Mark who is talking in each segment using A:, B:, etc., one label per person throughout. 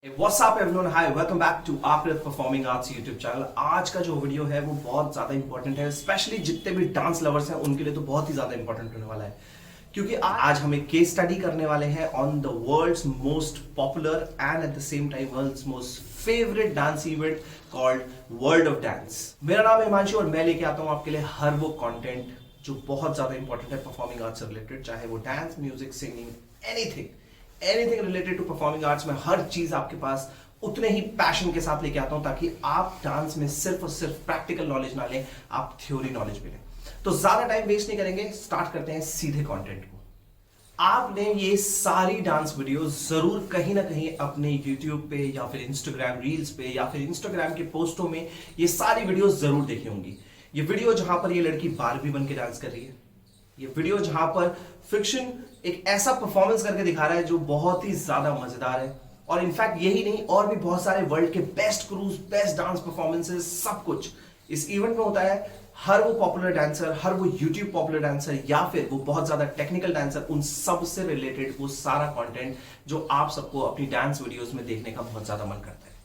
A: What's up everyone? Hi, welcome back to Akrith Performing Arts YouTube channel। आज का जो video है वो बहुत ज़्यादा इंपॉर्टेंट है, स्पेशली जितने भी डांस लवर्स हैं उनके लिए तो बहुत ही ज़्यादा इंपॉर्टेंट होने वाला है, क्योंकि आज हम एक केस स्टडी करने वाले हैं on the world's most popular and at the same time world's most favourite dance event called world of dance. मेरा नाम है हिमांशु और मैं लेके आता हूँ आपके लिए हर वो कंटेंट जो बहुत ज़्यादा इंपॉर्टेंट है परफॉर्मिंग आर्ट्स से रिलेटेड, चाहे वो dance, music, singing, anything related to performing arts में हर चीज आपके पास उतने ही पैशन के साथ लेके आता हूं ताकि आप डांस में सिर्फ और सिर्फ प्रैक्टिकल नॉलेज ना लें, आप थ्योरी नॉलेज भी लें। तो ज्यादा टाइम वेस्ट नहीं करेंगे, स्टार्ट करते हैं सीधे कंटेंट को। आपने ये सारी डांस वीडियो जरूर कहीं ना कहीं अपने YouTube पे या फिर Instagram रील्स पे या फिर Instagram के पोस्टों में ये सारी वीडियो जरूर देखी होंगी। ये वीडियो जहां पर ये लड़की बारबी बन के डांस कर रही है, ये वीडियो जहां पर फिक्शन एक ऐसा परफॉर्मेंस करके दिखा रहा है जो बहुत ही ज्यादा मजेदार है, और इनफैक्ट यही नहीं और भी बहुत सारे वर्ल्ड के best cruise, best dance performances, सब कुछ इस इवेंट में होता है। हर वो पॉपुलर डांसर, हर वो यूट्यूब पॉपुलर डांसर या फिर वो बहुत ज्यादा टेक्निकल डांसर, उन सब से रिलेटेड वो सारा कंटेंट जो आप सबको अपनी डांस वीडियोस में देखने का बहुत ज्यादा मन करता है।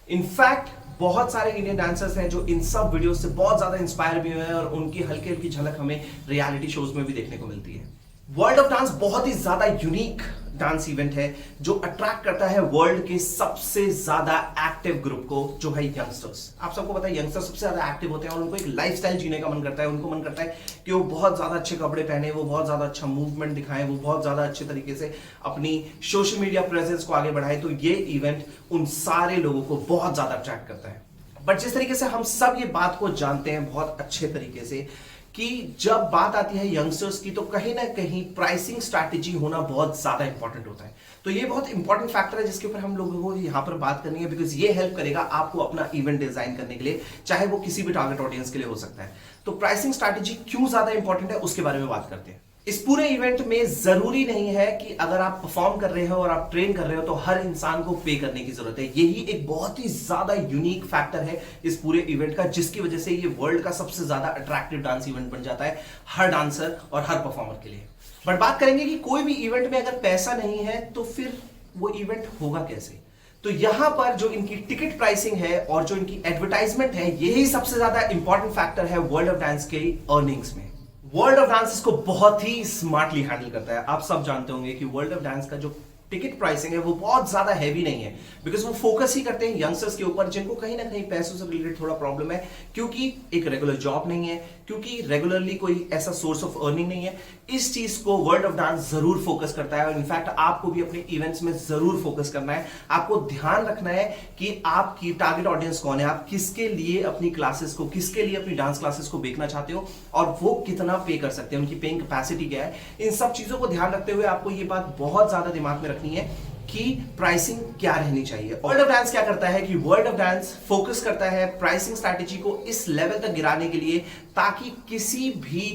A: इनफैक्ट बहुत सारे इंडियन डांसर्स हैं जो इन सब वीडियोस से बहुत ज्यादा इंस्पायर भी हुए हैं और उनकी हल्की हल्की झलक हमें रियलिटी शोज में भी देखने को मिलती है। वर्ल्ड ऑफ डांस बहुत ही ज्यादा यूनिक डांस इवेंट है जो अट्रैक्ट करता है वर्ल्ड के सबसे ज्यादा एक्टिव ग्रुप को, जो है यंगस्टर्स। आप सबको पता है यंगस्टर्स सबसे ज्यादा एक्टिव होते हैं और उनको एक लाइफस्टाइल जीने का मन करता है। उनको मन करता है कि वो बहुत ज्यादा अच्छे कपड़े पहने, वो बहुत ज्यादा अच्छा मूवमेंट दिखाएं, वो बहुत ज्यादा अच्छे तरीके से अपनी सोशल मीडिया प्रेजेंस को आगे बढ़ाए। तो ये इवेंट उन सारे लोगों को बहुत ज्यादा अट्रैक्ट करता है। बट जिस तरीके से हम सब ये बात को जानते हैं बहुत अच्छे तरीके से कि जब बात आती है यंगस्टर्स की तो कहीं ना कहीं प्राइसिंग स्ट्रैटेजी होना बहुत ज्यादा इंपॉर्टेंट होता है। तो ये बहुत इंपॉर्टेंट फैक्टर है जिसके ऊपर हम लोगों को यहाँ पर बात करनी है, बिकॉज ये हेल्प करेगा आपको अपना इवेंट डिजाइन करने के लिए, चाहे वो किसी भी टारगेट ऑडियंस के लिए हो सकता है। तो प्राइसिंग स्ट्रैटेजी क्यों ज्यादा इंपॉर्टेंट है उसके बारे में बात करते हैं। इस पूरे इवेंट में जरूरी नहीं है कि अगर आप परफॉर्म कर रहे हो और आप ट्रेन कर रहे हो तो हर इंसान को पे करने की जरूरत है। यही एक बहुत ही ज्यादा यूनिक फैक्टर है इस पूरे इवेंट का, जिसकी वजह से ये वर्ल्ड का सबसे ज्यादा अट्रैक्टिव डांस इवेंट बन जाता है हर डांसर और हर परफॉर्मर के लिए। बट बात करेंगे कि कोई भी इवेंट में अगर पैसा नहीं है तो फिर वो इवेंट होगा कैसे। तो यहां पर जो इनकी टिकट प्राइसिंग है और जो इनकी एडवर्टाइजमेंट है, यही सबसे ज्यादा इंपॉर्टेंट फैक्टर है वर्ल्ड ऑफ डांस के अर्निंग्स में। वर्ल्ड ऑफ डांस इसको बहुत ही स्मार्टली हैंडल करता है। आप सब जानते होंगे कि वर्ल्ड ऑफ डांस का जो टिकट प्राइसिंग है वो बहुत ज्यादा हैवी नहीं है, बिकॉज वो फोकस ही करते हैं यंगस्टर्स के ऊपर जिनको कहीं ना कहीं पैसों से रिलेटेड थोड़ा प्रॉब्लम है, क्योंकि एक रेगुलर जॉब नहीं है, क्योंकि रेगुलरली कोई ऐसा सोर्स ऑफ अर्निंग नहीं है। इस चीज को वर्ल्ड ऑफ डांस जरूर फोकस करता है और इनफैक्ट आपको भी अपने इवेंट्स में जरूर फोकस करना है। आपको ध्यान रखना है कि आपकी टारगेट ऑडियंस कौन है, आप किसके लिए अपनी क्लासेस को, किसके लिए अपनी डांस क्लासेस को बेचना चाहते हो और वो कितना पे कर सकते हैं, उनकी पेइंग कैपेसिटी क्या है। इन सब चीजों को ध्यान रखते हुए आपको ये बात बहुत ज्यादा दिमाग में रखनी है कि प्राइसिंग क्या रहनी चाहिए। वर्ल्ड ऑफ डांस क्या करता है कि वर्ल्ड ऑफ डांस फोकस करता है प्राइसिंग स्ट्रैटेजी को इस लेवल तक गिराने के लिए ताकि किसी भी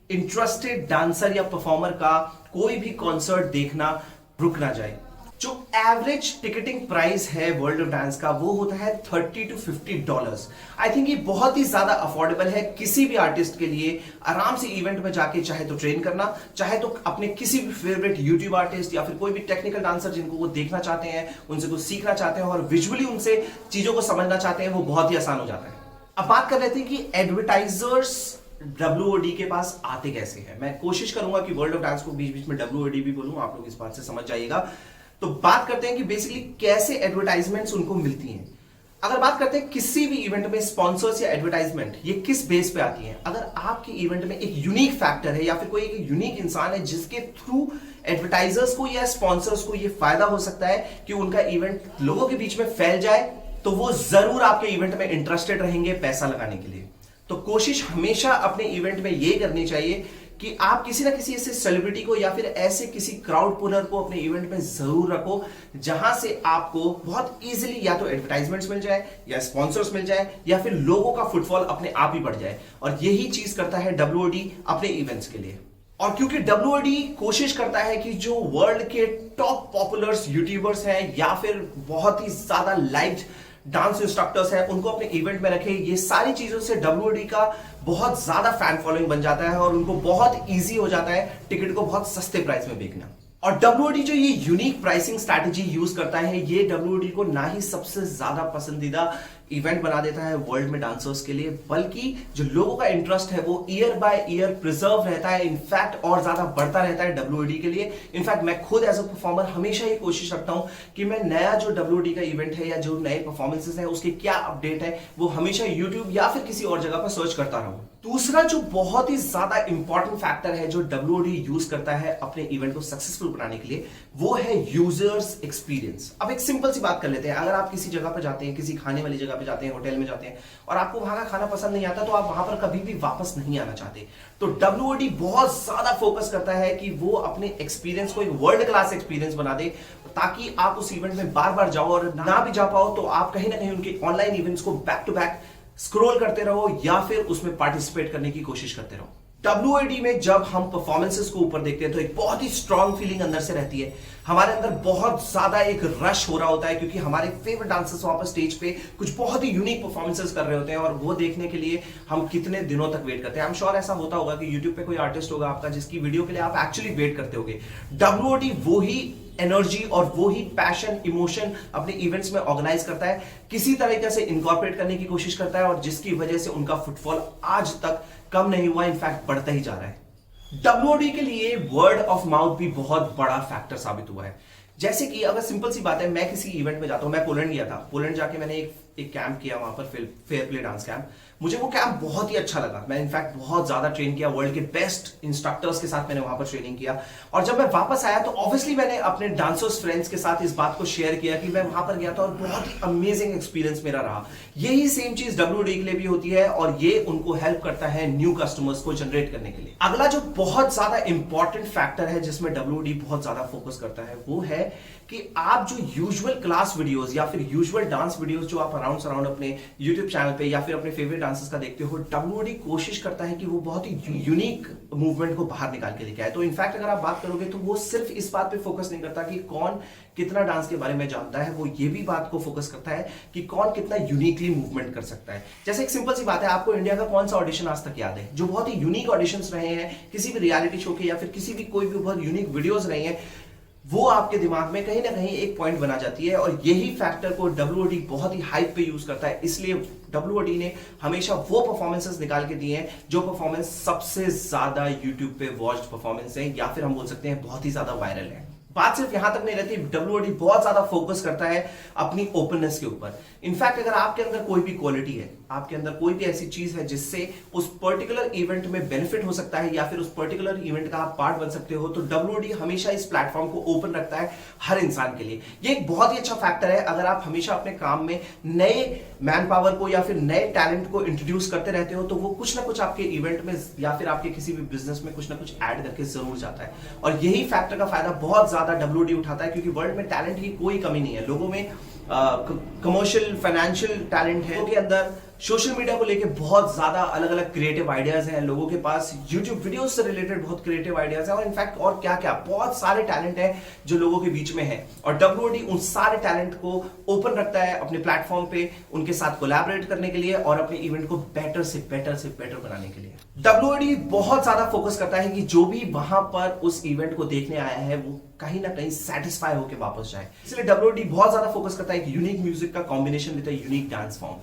A: इंटरेस्टेड डांसर या परफॉर्मर का कोई भी कॉन्सर्ट देखना रुक ना जाए। जो एवरेज टिकटिंग प्राइस है वर्ल्ड ऑफ डांस का वो होता है $30 to $50। आई थिंक ये बहुत ही ज्यादा अफोर्डेबल है किसी भी आर्टिस्ट के लिए आराम से इवेंट में जाके चाहे तो ट्रेन करना, चाहे तो अपने किसी भी फेवरेट यूट्यूब आर्टिस्ट या फिर कोई भी टेक्निकल डांसर जिनको वो देखना चाहते हैं, उनसे कुछ सीखना चाहते हैं और विजुअली उनसे चीजों को समझना चाहते हैं, वो बहुत ही आसान हो जाता है। अब बात कर लेते हैं कि एडवर्टाइजर्स WOD के पास आते कैसे हैं। मैं कोशिश करूंगा कि वर्ल्ड ऑफ डांस को बीच बीच में WOD भी बोलूं, आप लोग इस बात से समझ जाइएगा। तो बात करते हैं कि बेसिकली कैसे एडवर्टाइजमेंट्स उनको मिलती हैं। अगर बात करते हैं किसी भी इवेंट में स्पॉन्सर्स या एडवर्टाइजमेंट ये किस बेस पे आती हैं, अगर आपके इवेंट में एक यूनिक फैक्टर है या फिर कोई एक यूनिक इंसान है जिसके थ्रू एडवर्टाइजर्स को या स्पॉन्सर्स को ये फायदा हो सकता है कि उनका इवेंट लोगों के बीच में फैल जाए, तो वो जरूर आपके इवेंट में इंटरेस्टेड रहेंगे पैसा लगाने के लिए। तो कोशिश हमेशा अपने इवेंट में ये करनी चाहिए कि आप किसी ना किसी ऐसे सेलिब्रिटी को या फिर ऐसे किसी क्राउड पुलर को अपने इवेंट में जरूर रखो जहां से आपको बहुत इजीली या तो एडवर्टाइजमेंट्स मिल जाए या स्पॉन्सर्स मिल जाए या फिर लोगों का फुटफॉल अपने आप ही बढ़ जाए। और यही चीज करता है WOD अपने इवेंट्स के लिए। और क्योंकि WOD कोशिश करता है कि जो वर्ल्ड के टॉप पॉपुलर्स यूट्यूबर्स हैं या फिर बहुत ही ज्यादा लाइक्ड डांस इंस्ट्रक्टर्स हैं उनको अपने इवेंट में रखे, ये सारी चीजों से WOD का बहुत ज्यादा फैन फॉलोइंग बन जाता है और उनको बहुत इजी हो जाता है टिकट को बहुत सस्ते प्राइस में बेचना। और WOD जो ये यूनिक प्राइसिंग स्ट्रैटेजी यूज करता है, ये WOD को ना ही सबसे ज्यादा पसंदीदा इवेंट बना देता है वर्ल्ड में डांसर्स के लिए, बल्कि जो लोगों का इंटरेस्ट है वो ईयर बाय ईयर प्रिजर्व रहता है, इनफैक्ट और ज्यादा बढ़ता रहता है WOD के लिए। इनफैक्ट मैं खुद एज अ परफॉर्मर हमेशा ये कोशिश रखता हूं कि मैं नया जो WOD का इवेंट है या जो नए परफॉर्मेंसेस है उसके क्या अपडेट है वो हमेशा यूट्यूब या फिर किसी और जगह पर सर्च करता रहूं। दूसरा जो बहुत ही ज्यादा इंपॉर्टेंट फैक्टर है जो WOD यूज करता है अपने इवेंट को सक्सेसफुल बनाने के लिए, वो है यूजर्स एक्सपीरियंस। अब एक सिंपल सी बात कर लेते हैं, अगर आप किसी जगह पर जाते हैं, किसी खाने वाली जगह पे जाते हैं, होटल में जाते हैं और आपको वहां का खाना पसंद नहीं आता, तो आप वहां पर कभी भी वापस नहीं आना चाहते। तो WOD बहुत ज्यादा फोकस करता है कि वो अपने एक्सपीरियंस को एक वर्ल्ड क्लास एक्सपीरियंस बना दे, ताकि आप उस इवेंट में बार बार जाओ, और ना भी जा पाओ तो आप कहीं ना कहीं उनके ऑनलाइन इवेंट्स को बैक टू बैक स्क्रॉल करते रहो या फिर उसमें पार्टिसिपेट करने की कोशिश करते रहो। WOD में जब हम परफॉर्मेंसेस को ऊपर देखते हैं तो एक बहुत ही स्ट्रांग फीलिंग अंदर से रहती है, हमारे अंदर बहुत ज्यादा एक रश हो रहा होता है, क्योंकि हमारे फेवरेट डांसर्स वहां पर स्टेज पे कुछ बहुत ही यूनिक परफॉर्मेंसेस कर रहे होते हैं, और वो देखने के लिए हम कितने दिनों तक वेट करते हैं। आई एम श्योर ऐसा होता होगा कि यूट्यूब पे कोई आर्टिस्ट होगा आपका जिसकी वीडियो के लिए आप एक्चुअली वेट करते होगे। WOD वो ही एनर्जी और वो ही पैशन, इमोशन अपने इवेंट्स में ऑर्गेनाइज करता है, किसी तरीके से इनकॉर्पोरेट करने की कोशिश करता है, और जिसकी वजह से उनका फुटफॉल आज तक कम नहीं हुआ, इनफैक्ट बढ़ता ही जा रहा है। WOD के लिए वर्ड ऑफ माउथ भी बहुत बड़ा फैक्टर साबित हुआ है। जैसे कि अगर सिंपल सी बात है, मैं किसी इवेंट में जाता हूं, मैं पोलैंड गया था, पोलैंड जाके मैंने एक कैंप किया वहां पर, फेयर प्ले डांस कैंप। मुझे वो कैंप बहुत ही अच्छा लगा, मैं इनफैक्ट बहुत ज्यादा ट्रेन किया, वर्ल्ड के बेस्ट इंस्ट्रक्टर्स के साथ मैंने वहां पर ट्रेनिंग किया। और जब मैं वापस आया तो ऑब्वियसली मैंने अपने डांसर्स फ्रेंड्स के साथ इस बात को शेयर किया कि मैं वहां पर गया था और बहुत ही अमेजिंग एक्सपीरियंस मेरा रहा। यही सेम चीज WOD के लिए भी होती है, और ये उनको हेल्प करता है न्यू कस्टमर्स को जनरेट करने के लिए। अगला जो बहुत ज्यादा इंपॉर्टेंट फैक्टर है जिसमें WOD बहुत ज्यादा फोकस करता है, वो है कि आप जो यूजुअल क्लास वीडियोस या फिर यूजुअल डांस वीडियोस जो आप अराउंड सराउंड अपने यूट्यूब चैनल पे या फिर अपने फेवरेट डांसर्स का देखते हो, WOD कोशिश करता है कि वो बहुत ही यूनिक मूवमेंट को बाहर निकाल के लेके आए। तो इनफैक्ट अगर आप बात करोगे तो वो सिर्फ इस बात पे फोकस नहीं करता कि कौन कितना डांस के बारे में जानता है, वो ये भी बात को फोकस करता है कि कौन कितना यूनिकली मूवमेंट कर सकता है। जैसे एक सिंपल सी बात है, आपको इंडिया का कौन सा ऑडिशन आज तक याद है जो बहुत ही यूनिक ऑडिशंस रहे हैं, किसी भी रियलिटी शो के या फिर किसी भी कोई भी बहुत यूनिक वीडियोस रहे हैं, वो आपके दिमाग में कहीं ना कहीं एक पॉइंट बना जाती है, और यही फैक्टर को WOD बहुत ही हाइप पे यूज करता है। इसलिए WOD ने हमेशा वो परफॉर्मेंसेस निकाल के दिए हैं जो परफॉर्मेंस सबसे ज्यादा यूट्यूब पे वॉच्ड परफॉर्मेंस है, या फिर हम बोल सकते हैं बहुत ही ज्यादा वायरल है। बात सिर्फ यहां तक नहीं रहती, WOD बहुत ज्यादा फोकस करता है अपनी ओपननेस के ऊपर। इनफैक्ट अगर आपके अंदर कोई भी क्वालिटी है, आपके अंदर कोई भी ऐसी चीज है जिससे उस पर्टिकुलर इवेंट में बेनिफिट हो सकता है या फिर उस पर्टिकुलर इवेंट का आप पार्ट बन सकते हो, तो WOD हमेशा इस प्लेटफॉर्म को ओपन रखता है हर इंसान के लिए। ये एक बहुत ही अच्छा फैक्टर है। अगर आप हमेशा अपने काम में नए मैन पावर को या फिर नए टैलेंट को इंट्रोड्यूस करते रहते हो, तो वो कुछ ना कुछ आपके इवेंट में या फिर आपके किसी भी बिजनेस में कुछ ना कुछ ऐड करके जरूर जाता है। और यही फैक्टर का फायदा बहुत ज्यादा WOD उठाता है, क्योंकि वर्ल्ड में टैलेंट की कोई कमी नहीं है। लोगों में कमर्शियल, फाइनेंशियल टैलेंट है, उनके अंदर सोशल मीडिया को लेके बहुत ज्यादा अलग अलग क्रिएटिव आइडियाज हैं, लोगों के पास यूट्यूब वीडियोस से रिलेटेड बहुत क्रिएटिव आइडियाज हैं, और इनफैक्ट और क्या क्या बहुत सारे टैलेंट हैं जो लोगों के बीच में है। और WOD उन सारे टैलेंट को ओपन रखता है अपने प्लेटफॉर्म पे, उनके साथ कोलैबोरेट करने के लिए और अपने इवेंट को बेटर से बेटर बनाने के लिए। WOD बहुत ज्यादा फोकस करता है कि जो भी वहां पर उस इवेंट को देखने आया है वो कहीं ना कहीं सेटिस्फाई होकर वापस जाए। इसलिए WOD बहुत ज्यादा फोकस करता है कि यूनिक म्यूजिक का combination with unique dance form.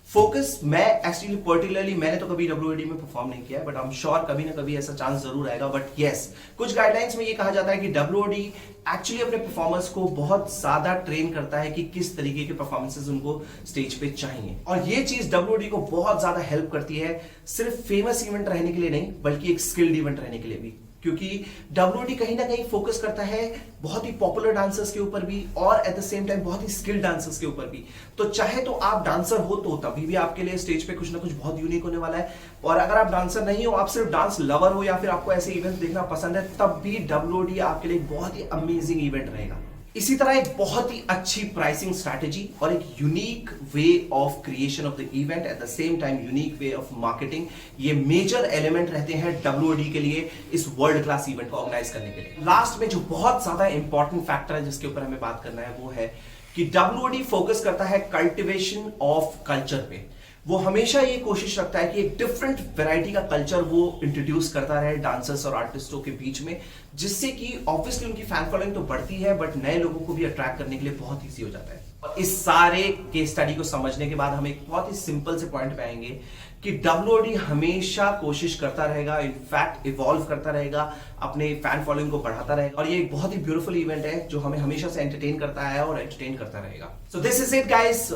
A: Focus मैं एक्चुअली पर्टिकुलरली मैंने तो कभी WOD में परफॉर्म नहीं किया है, बट आई एम श्योर कभी ना कभी ऐसा चांस जरूर आएगा। बट यस, कुछ गाइडलाइंस में ये कहा जाता है कि WOD एक्चुअली अपने परफॉर्मर्स को बहुत ज्यादा ट्रेन करता है कि किस तरीके के परफॉर्मेंसेस उनको स्टेज पे चाहिए, और ये चीज WOD को बहुत ज्यादा हेल्प करती है, सिर्फ फेमस इवेंट रहने के लिए नहीं बल्कि एक स्किल्ड इवेंट रहने के लिए भी। क्योंकि WOD कहीं ना कहीं फोकस करता है बहुत ही पॉपुलर डांसर्स के ऊपर भी और एट द सेम टाइम बहुत ही स्किल्ड डांसर्स के ऊपर भी। तो चाहे तो आप डांसर हो तो तभी भी आपके लिए स्टेज पे कुछ ना कुछ बहुत यूनिक होने वाला है, और अगर आप डांसर नहीं हो, आप सिर्फ डांस लवर हो या फिर आपको ऐसे इवेंट्स देखना पसंद है, तब भी WOD आपके लिए बहुत ही अमेजिंग इवेंट रहेगा। इसी तरह एक बहुत ही अच्छी प्राइसिंग स्ट्रैटेजी और एक unique way of creation of the event, eight the same time unique way of marketing, ये मेजर एलिमेंट रहते हैं WOD के लिए इस वर्ल्ड क्लास इवेंट को ऑर्गेनाइज करने के लिए। लास्ट में जो बहुत ज्यादा इंपॉर्टेंट फैक्टर है जिसके ऊपर हमें बात करना है वो है कि WOD फोकस करता है कल्टिवेशन ऑफ कल्चर पे। वो हमेशा ये कोशिश रखता है कि एक डिफरेंट वैरायटी का कल्चर वो इंट्रोड्यूस करता रहे डांसर्स और आर्टिस्टों के बीच में, जिससे कि ऑब्वियसली उनकी फैन फॉलोइंग तो बढ़ती है बट नए लोगों को भी अट्रैक्ट करने के लिए बहुत ईजी हो जाता है। और इस सारे केस स्टडी को समझने के बाद हम एक बहुत ही सिंपल से पॉइंट पे आएंगे कि WOD हमेशा कोशिश करता रहेगा, इनफैक्ट इवॉल्व करता रहेगा, अपने फैन फॉलोइंग को बढ़ाता रहेगा, और ये एक बहुत ही ब्यूटीफुल इवेंट है जो हमें हमेशा से एंटरटेन करता है और एंटरटेन करता रहेगा। So this is it guys,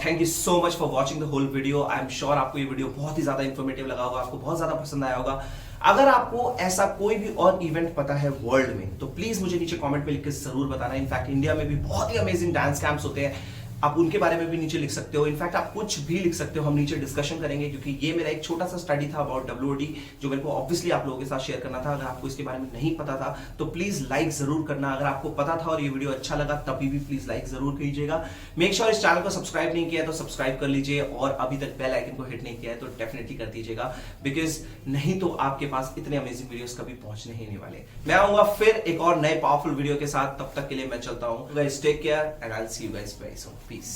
A: thank you so much for watching the whole video. I am sure आपको ये वीडियो बहुत ही ज्यादा इंफॉर्मेटिव लगा होगा, आपको बहुत ज्यादा पसंद आया होगा। अगर आपको ऐसा कोई भी और इवेंट पता है वर्ल्ड में तो प्लीज मुझे नीचे कमेंट में लिख के जरूर बताना। इनफैक्ट इंडिया में भी बहुत ही अमेजिंग डांस कैंप्स होते हैं, आप उनके बारे में भी नीचे लिख सकते हो। इनफैक्ट आप कुछ भी लिख सकते हो, हम नीचे डिस्कशन करेंगे, क्योंकि ये मेरा एक छोटा सा स्टडी था अबाउट WOD जो मेरे को ऑब्वियसली आप लोगों के साथ शेयर करना था। अगर आपको इसके बारे में नहीं पता था तो प्लीज लाइक जरूर करना। अगर आपको पता था और ये वीडियो अच्छा लगा तभी भी प्लीज लाइक जरूर कीजिएगा। मेक श्योर इस चैनल को सब्सक्राइब नहीं किया तो सब्सक्राइब कर लीजिए, और अभी तक बेल आइकन को हिट नहीं किया है तो डेफिनेटली कर दीजिएगा, बिकॉज नहीं तो आपके पास इतने अमेजिंग वीडियोस कभी पहुंचने ही नहीं वाले। मैं आऊंगा फिर एक और नए पावरफुल वीडियो के साथ, तब तक के लिए मैं चलता हूं। Guys take care and I will see you guys very soon. Piece.